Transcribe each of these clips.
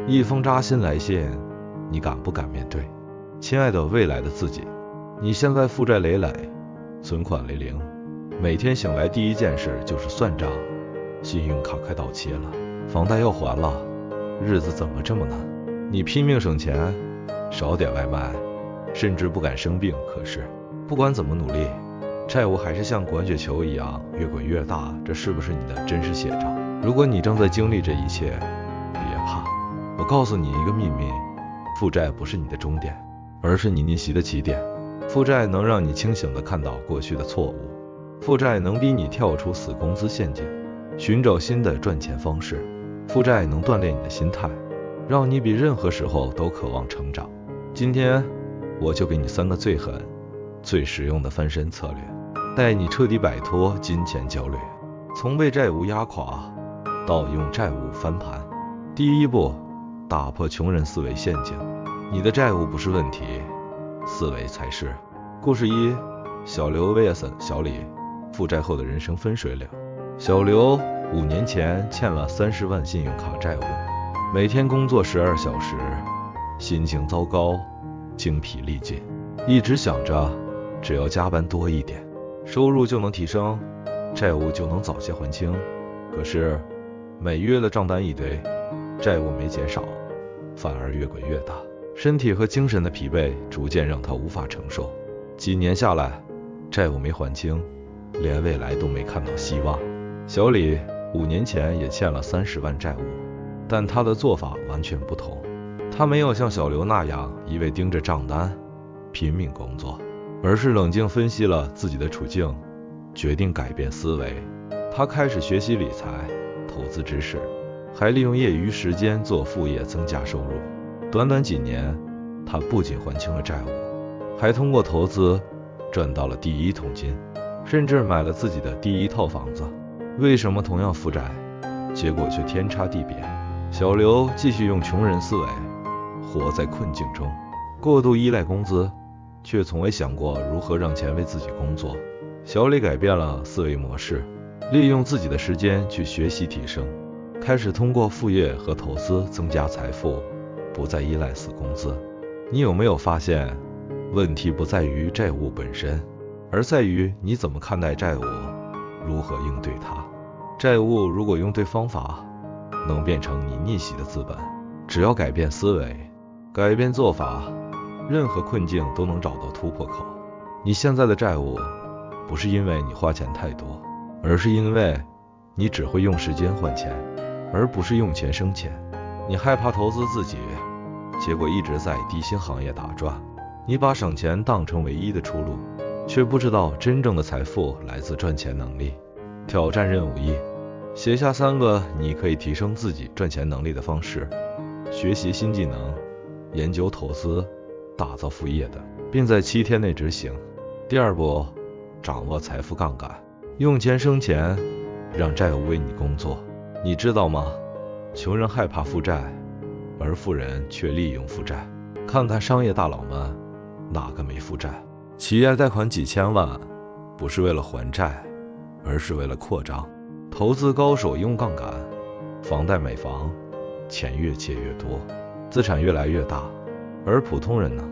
一封扎心来信，你敢不敢面对？亲爱的未来的自己，你现在负债累累，存款为零，每天醒来第一件事就是算账，信用卡快到期了，房贷要还了，日子怎么这么难？你拼命省钱，少点外卖，甚至不敢生病，可是不管怎么努力，债务还是像滚雪球一样越滚越大，这是不是你的真实写照？如果你正在经历这一切，别怕，我告诉你一个秘密，负债不是你的终点，而是你逆袭的起点。负债能让你清醒地看到过去的错误，负债能逼你跳出死工资陷阱，寻找新的赚钱方式，负债能锻炼你的心态，让你比任何时候都渴望成长。今天我就给你3个最狠、最实用的翻身策略，带你彻底摆脱金钱焦虑，从被债务压垮到用债务翻盘。第一步，打破穷人思维陷阱。你的债务不是问题，思维才是。故事1，小刘 vs 小李，负债后的人生分水岭。小刘5年前欠了30万信用卡债务，每天工作12小时，心情糟糕，精疲力尽，一直想着只要加班多一点，收入就能提升，债务就能早些还清。可是每月的账单一堆，债务没减少，反而越滚越大，身体和精神的疲惫逐渐让他无法承受。几年下来，债务没还清，连未来都没看到希望。小李5年前也欠了30万债务，但他的做法完全不同。他没有像小刘那样一味盯着账单拼命工作，而是冷静分析了自己的处境，决定改变思维。他开始学习理财、投资知识，还利用业余时间做副业增加收入。短短几年，他不仅还清了债务，还通过投资赚到了第1桶金，甚至买了自己的第1套房子。为什么同样负债，结果却天差地别？小刘继续用穷人思维，活在困境中，过度依赖工资，却从未想过如何让钱为自己工作。小李改变了思维模式，利用自己的时间去学习提升，开始通过副业和投资增加财富，不再依赖死工资。你有没有发现，问题不在于债务本身，而在于你怎么看待债务，如何应对它。债务如果用对方法，能变成你逆袭的资本。只要改变思维，改变做法，任何困境都能找到突破口。你现在的债务不是因为你花钱太多，而是因为你只会用时间换钱，而不是用钱生钱。你害怕投资自己，结果一直在低薪行业打转。你把省钱当成唯一的出路，却不知道真正的财富来自赚钱能力。挑战任务1，写下3个你可以提升自己赚钱能力的方式，学习新技能，研究投资，打造副业的，并在7天内执行。第2步，掌握财富杠杆，用钱生钱，让债务为你工作。你知道吗？穷人害怕负债，而富人却利用负债。看看商业大佬们，哪个没负债？企业贷款几千万，不是为了还债，而是为了扩张。投资高手用杠杆，房贷买房，钱越借越多，资产越来越大。而普通人呢？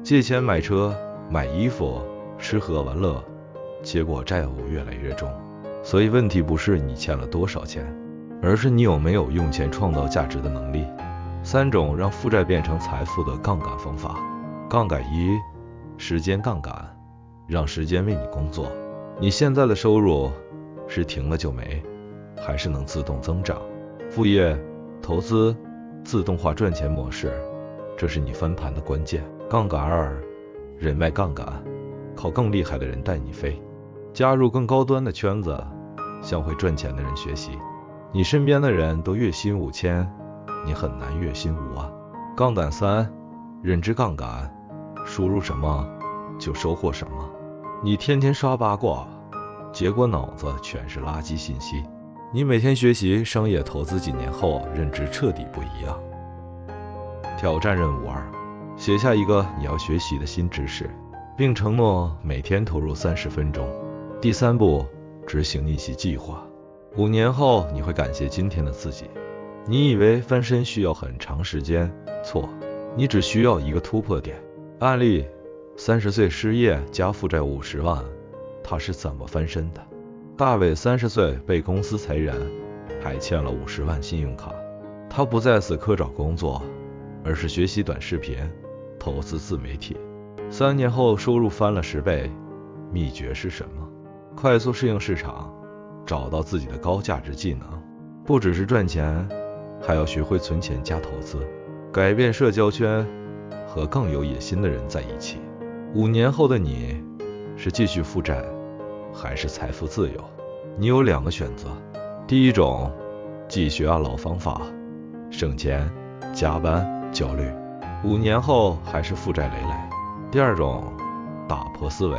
借钱买车、买衣服、吃喝玩乐，结果债务越来越重。所以问题不是你欠了多少钱，而是你有没有用钱创造价值的能力。3种让负债变成财富的杠杆方法。杠杆1，时间杠杆，让时间为你工作。你现在的收入是停了就没，还是能自动增长？副业、投资、自动化赚钱模式，这是你翻盘的关键。杠杆2，人脉杠杆，靠更厉害的人带你飞，加入更高端的圈子，向会赚钱的人学习。你身边的人都月薪5000，你很难月薪5万。杠杆3，认知杠杆，输入什么就收获什么。你天天刷八卦，结果脑子全是垃圾信息。你每天学习商业投资，几年后认知彻底不一样。挑战任务2，写下一个你要学习的新知识，并承诺每天投入30分钟。第3步，执行逆袭计划。5年后你会感谢今天的自己。你以为翻身需要很长时间，错，你只需要一个突破点。案例：30岁失业加负债50万，他是怎么翻身的？大伟30岁被公司裁员，还欠了50万信用卡。他不再死磕找工作，而是学习短视频，投资自媒体。3年后收入翻了10倍，秘诀是什么？快速适应市场，找到自己的高价值技能。不只是赚钱，还要学会存钱加投资，改变社交圈，和更有野心的人在一起。5年后的你，是继续负债，还是财富自由？你有2个选择。第一种，继续按老方法，省钱、加班、焦虑，5年后还是负债累累。第二种，打破思维，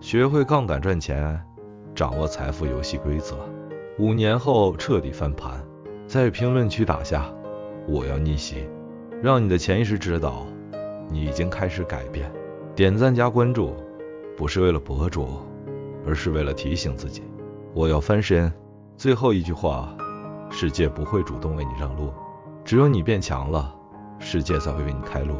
学会杠杆赚钱，掌握财富游戏规则，5年后彻底翻盘。在评论区打下我要逆袭，让你的潜意识知道你已经开始改变。点赞加关注，不是为了博主，而是为了提醒自己，我要翻身。最后一句话，世界不会主动为你让路，只有你变强了，世界才会为你开路。